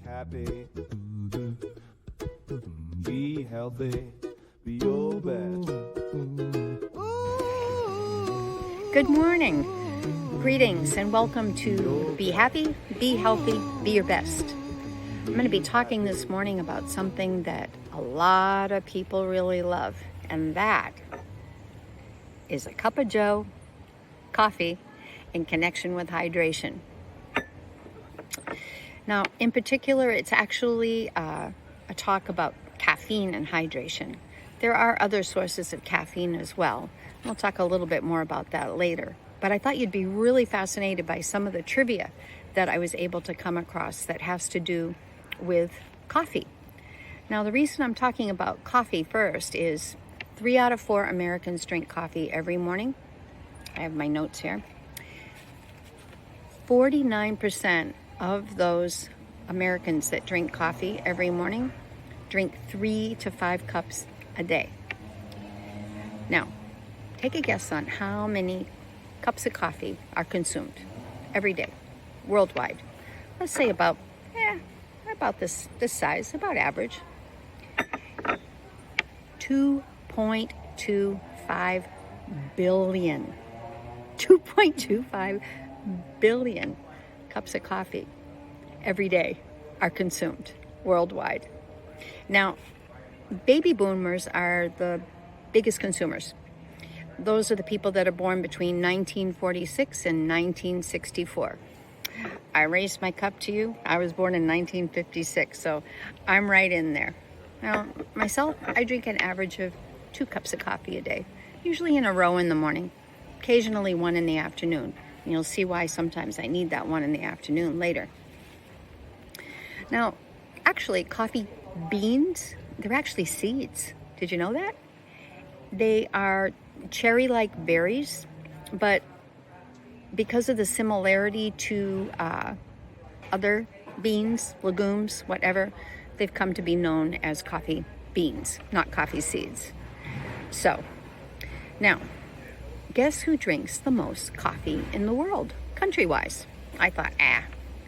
happy, be healthy, be your best. Good morning, greetings, and welcome to Be Happy, Be Healthy, Be Your Best. I'm going to be talking this morning about something that a lot of people really love, and that is a cup of joe, coffee, in connection with hydration. Now, in particular, it's actually a talk about caffeine and hydration. There are other sources of caffeine as well. We'll talk a little bit more about that later. But I thought you'd be really fascinated by some of the trivia that I was able to come across that has to do with coffee. Now, the reason I'm talking about coffee first is 3 out of 4 Americans drink coffee every morning. I have my notes here. 49% of those Americans that drink coffee every morning drink 3 to 5 cups a day. Now, take a guess on how many cups of coffee are consumed every day, worldwide. Let's say about this size, about average. 2.25 billion. 2.25 billion cups of coffee every day are consumed worldwide. Now, baby boomers are the biggest consumers. Those are the people that are born between 1946 and 1964. I raised my cup to you. I was born in 1956, so I'm right in there. Now, myself, I drink an average of 2 cups of coffee a day, usually in a row in the morning, occasionally one in the afternoon. And you'll see why sometimes I need that one in the afternoon later. Now, actually, coffee beans, they're actually seeds. Did you know that? They are cherry-like berries, but because of the similarity to other beans, legumes, whatever, they've come to be known as coffee beans, not coffee seeds. So, now, guess who drinks the most coffee in the world, country-wise? I thought,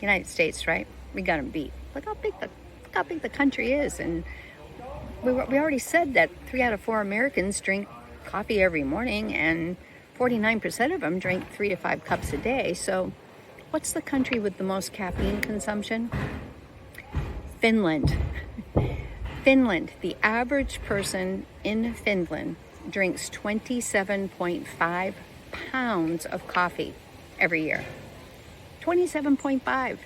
United States, right? We got them beat. Look how big the country is, and we already said that 3 out of 4 Americans drink coffee every morning, and 49% of them drink 3 to 5 cups a day. So, what's the country with the most caffeine consumption? Finland. Finland. The average person in Finland drinks 27.5 pounds of coffee every year. 27.5.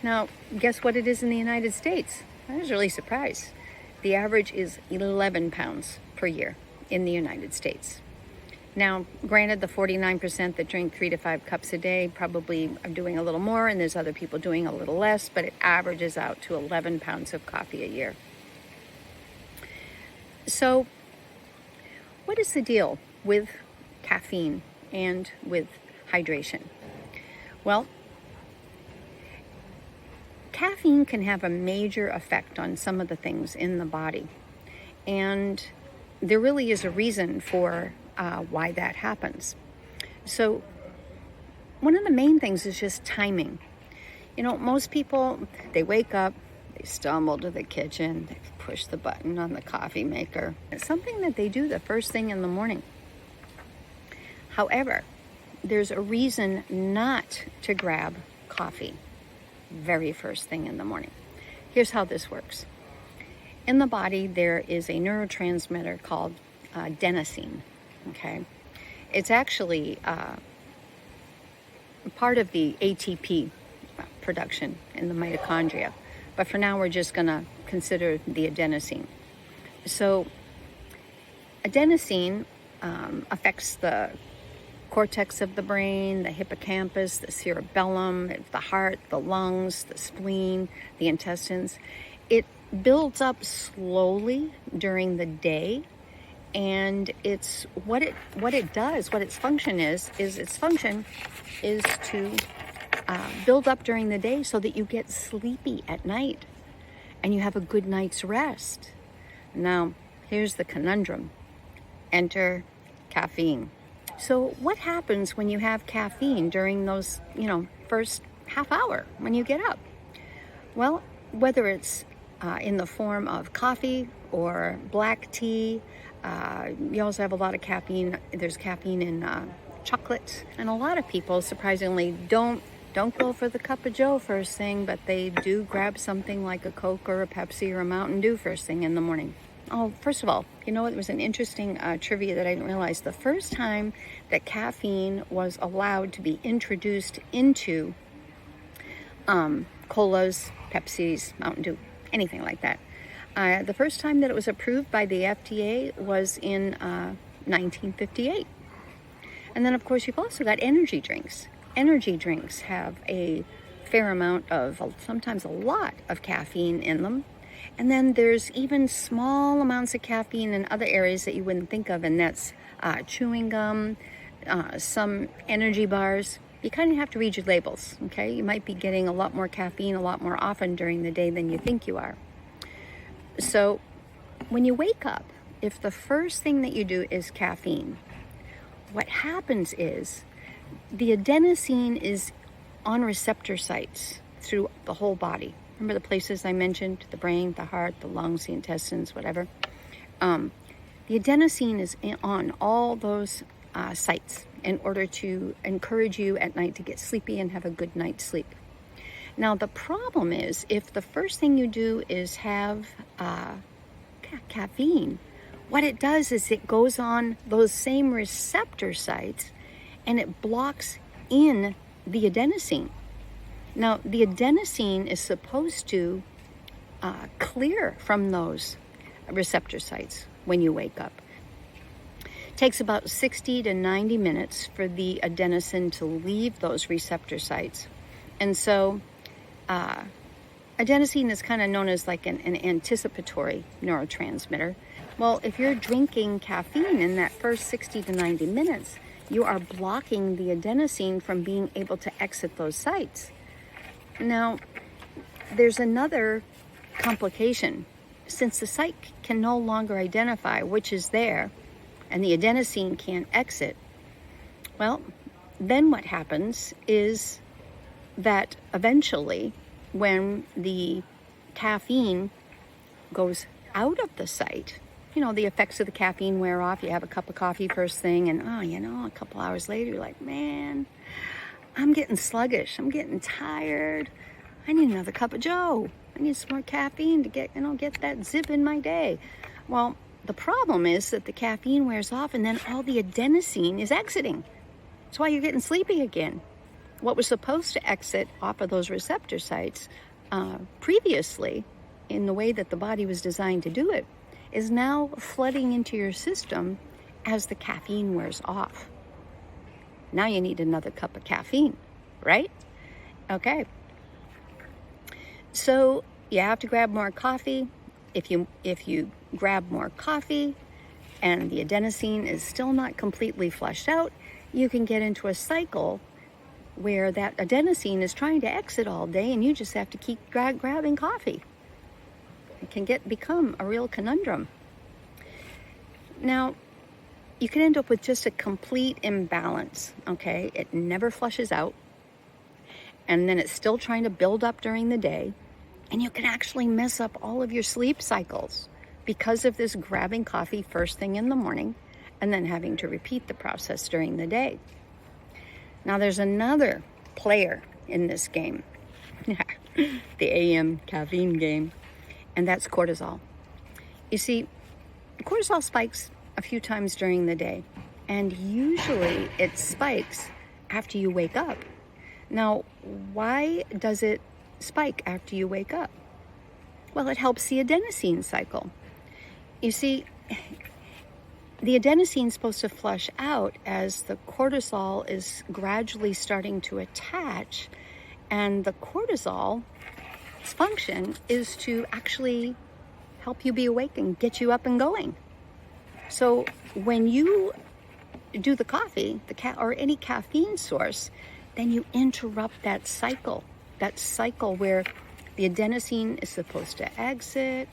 Now, guess what it is in the United States? I was really surprised. The average is 11 pounds per year in the United States. Now, granted, the 49% that drink 3 to 5 cups a day probably are doing a little more, and there's other people doing a little less, but it averages out to 11 pounds of coffee a year. So, what is the deal with caffeine and with hydration? Well, caffeine can have a major effect on some of the things in the body. And there really is a reason for why that happens. So one of the main things is just timing. You know, most people, they wake up, they stumble to the kitchen, they push the button on the coffee maker. It's something that they do the first thing in the morning. However, there's a reason not to grab coffee very first thing in the morning. Here's how this works. In the body, there is a neurotransmitter called adenosine, okay? It's actually part of the ATP production in the mitochondria. But for now, we're just going to consider the adenosine. So adenosine affects the cortex of the brain, the hippocampus, the cerebellum, the heart, the lungs, the spleen, the intestines. It builds up slowly during the day, and it's what its function is to build up during the day so that you get sleepy at night and you have a good night's rest. Now, here's the conundrum. Enter caffeine. So what happens when you have caffeine during those, first half hour when you get up? Well, whether it's in the form of coffee or black tea. You also have a lot of caffeine. There's caffeine in chocolate, and a lot of people surprisingly don't go for the cup of joe first thing, but they do grab something like a Coke or a Pepsi or a Mountain Dew first thing in the morning. Oh, first of all, you know what? There was an interesting trivia that I didn't realize. The first time that caffeine was allowed to be introduced into colas, Pepsis, Mountain Dew, anything like that, the first time that it was approved by the FDA was in 1958. And then, of course, you've also got energy drinks. Energy drinks have a fair amount of, sometimes a lot of caffeine in them. And then there's even small amounts of caffeine in other areas that you wouldn't think of, and that's chewing gum, some energy bars. You kind of have to read your labels, okay? You might be getting a lot more caffeine a lot more often during the day than you think you are. So when you wake up, if the first thing that you do is caffeine, what happens is the adenosine is on receptor sites through the whole body. Remember the places I mentioned? The brain, the heart, the lungs, the intestines, whatever. The adenosine is on all those sites in order to encourage you at night to get sleepy and have a good night's sleep. Now, the problem is if the first thing you do is have caffeine, what it does is it goes on those same receptor sites and it blocks in the adenosine. Now, the adenosine is supposed to clear from those receptor sites when you wake up. It takes about 60 to 90 minutes for the adenosine to leave those receptor sites. And so adenosine is kind of known as like an anticipatory neurotransmitter. Well, if you're drinking caffeine in that first 60 to 90 minutes, you are blocking the adenosine from being able to exit those sites. Now, there's another complication. Since the site can no longer identify which is there and the adenosine can't exit, well, then what happens is that eventually when the caffeine goes out of the site, you know, the effects of the caffeine wear off. You have a cup of coffee first thing and, a couple hours later, you're like, man, I'm getting sluggish. I'm getting tired. I need another cup of joe. I need some more caffeine to get that zip in my day. Well, the problem is that the caffeine wears off and then all the adenosine is exiting. That's why you're getting sleepy again. What was supposed to exit off of those receptor sites previously, in the way that the body was designed to do it, is now flooding into your system as the caffeine wears off. Now you need another cup of caffeine, right? Okay. So you have to grab more coffee. If you grab more coffee and the adenosine is still not completely flushed out, you can get into a cycle where that adenosine is trying to exit all day and you just have to keep grabbing coffee. It can become a real conundrum. Now, you can end up with just a complete imbalance, okay? It never flushes out, and then it's still trying to build up during the day, and you can actually mess up all of your sleep cycles because of this grabbing coffee first thing in the morning and then having to repeat the process during the day. Now, there's another player in this game, the AM caffeine game, and that's cortisol. You see, cortisol spikes a few times during the day, and usually it spikes after you wake up. Now, why does it spike after you wake up? Well, it helps the adenosine cycle. You see, the adenosine is supposed to flush out as the cortisol is gradually starting to attach, and the cortisol's function is to actually help you be awake and get you up and going. So when you do the coffee, or any caffeine source, then you interrupt that cycle where the adenosine is supposed to exit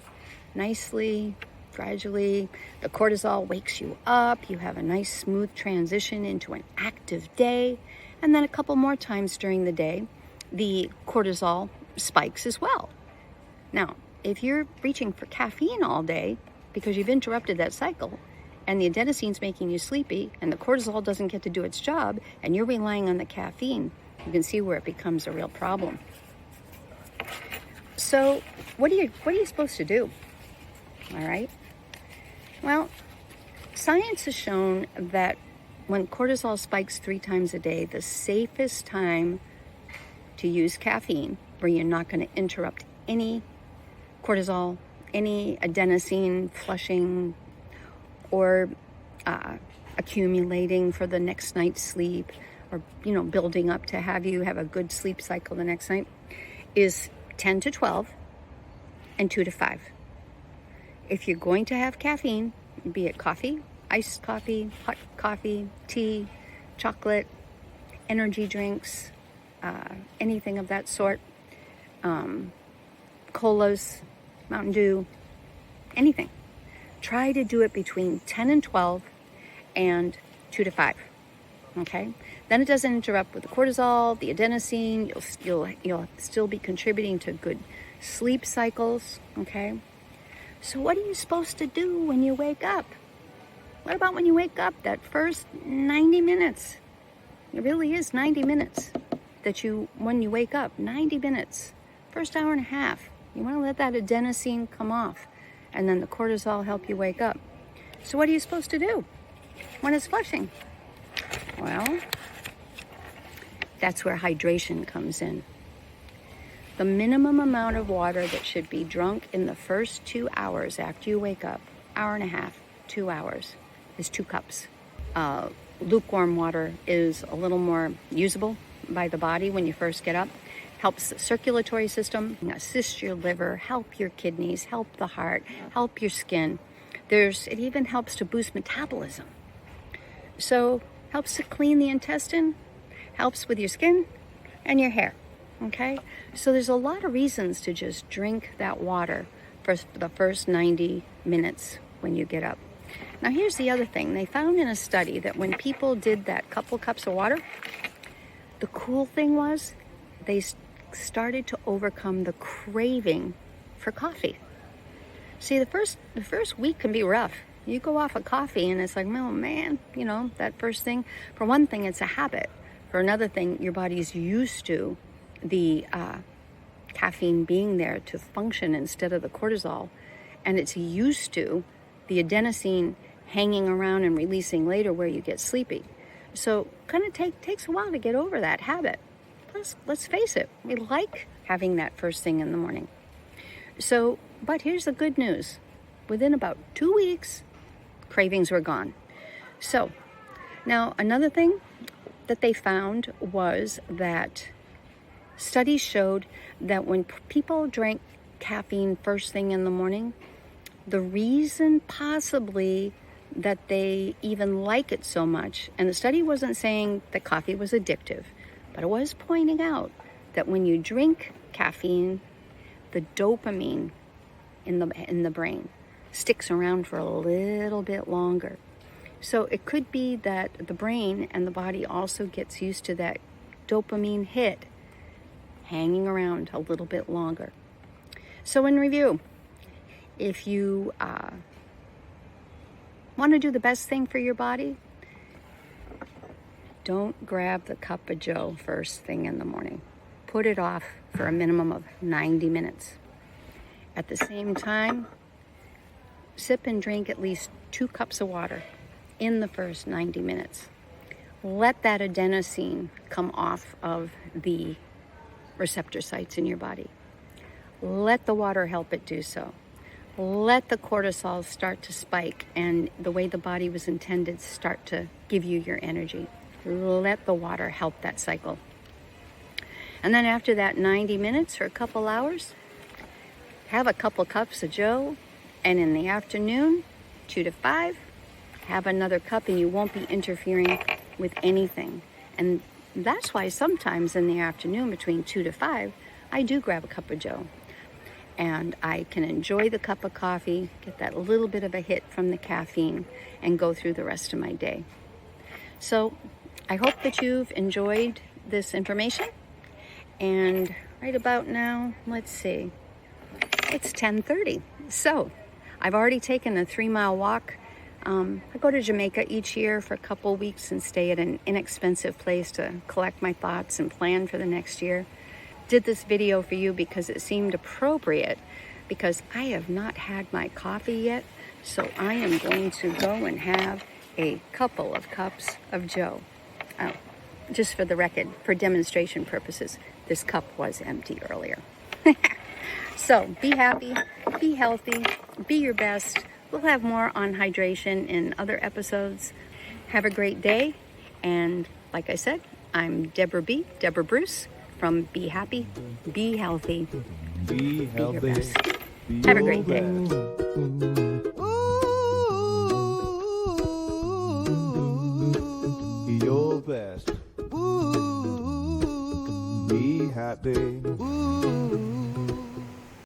nicely, gradually. The cortisol wakes you up. You have a nice smooth transition into an active day. And then a couple more times during the day, the cortisol spikes as well. Now, if you're reaching for caffeine all day because you've interrupted that cycle and the adenosine's making you sleepy and the cortisol doesn't get to do its job and you're relying on the caffeine, you can see where it becomes a real problem. So what are you supposed to do? All right. Well, science has shown that when cortisol spikes 3 times a day, the safest time to use caffeine, where you're not going to interrupt any cortisol, any adenosine flushing or accumulating for the next night's sleep, or building up to have you have a good sleep cycle the next night, is 10 to 12 and 2 to 5. If you're going to have caffeine, be it coffee, iced coffee, hot coffee, tea, chocolate, energy drinks, anything of that sort, colas, Mountain Dew, anything. Try to do it between 10 and 12 and 2 to 5. Okay? Then it doesn't interrupt with the cortisol, the adenosine. You'll still be contributing to good sleep cycles. Okay? So what are you supposed to do when you wake up? What about when you wake up, that first 90 minutes? It really is 90 minutes when you wake up, 90 minutes, first hour and a half. You want to let that adenosine come off, and then the cortisol help you wake up. So what are you supposed to do when it's flushing? Well, that's where hydration comes in. The minimum amount of water that should be drunk in the first 2 hours after you wake up, hour and a half, 2 hours, is 2 cups. Lukewarm water is a little more usable by the body when you first get up. Helps the circulatory system, assists your liver, help your kidneys, help the heart, help your skin. It even helps to boost metabolism. So helps to clean the intestine, helps with your skin and your hair. Okay? So there's a lot of reasons to just drink that water for the first 90 minutes when you get up. Now here's the other thing. They found in a study that when people did that couple cups of water, the cool thing was they started to overcome the craving for coffee. See, the first week can be rough. You go off of coffee and it's like, oh man, that first thing. For one thing, it's a habit. For another thing, your body's used to the caffeine being there to function instead of the cortisol, and it's used to the adenosine hanging around and releasing later where you get sleepy. So kind of takes a while to get over that habit. Plus, let's face it, we like having that first thing in the morning. So, but here's the good news. Within about 2 weeks, cravings were gone. So, now another thing that they found was that studies showed that when people drank caffeine first thing in the morning, the reason possibly that they even like it so much, and the study wasn't saying that coffee was addictive, but it was pointing out that when you drink caffeine, the dopamine in the brain sticks around for a little bit longer. So it could be that the brain and the body also gets used to that dopamine hit hanging around a little bit longer. So in review, if you want to do the best thing for your body, don't grab the cup of joe first thing in the morning. Put it off for a minimum of 90 minutes. At the same time, sip and drink at least 2 cups of water in the first 90 minutes. Let that adenosine come off of the receptor sites in your body. Let the water help it do so. Let the cortisol start to spike and the way the body was intended start to give you your energy. Let the water help that cycle. And then after that 90 minutes or a couple hours, have a couple cups of joe, and in the afternoon, 2 to 5, have another cup, and you won't be interfering with anything. And that's why sometimes in the afternoon between 2 to 5, I do grab a cup of joe. And I can enjoy the cup of coffee, get that little bit of a hit from the caffeine, and go through the rest of my day. So I hope that you've enjoyed this information. And right about now, let's see. It's 10:30. So I've already taken a 3-mile walk. I go to Jamaica each year for a couple weeks and stay at an inexpensive place to collect my thoughts and plan for the next year. Did this video for you because it seemed appropriate, because I have not had my coffee yet. So I am going to go and have a couple of cups of Joe. Oh, just for the record, for demonstration purposes, this cup was empty earlier. So be happy, be healthy, be your best. We'll have more on hydration in other episodes. Have a great day. And like I said, I'm Deborah Bruce from Be Happy, Be Healthy, Be be your healthy. best. Be Have a your great day. best.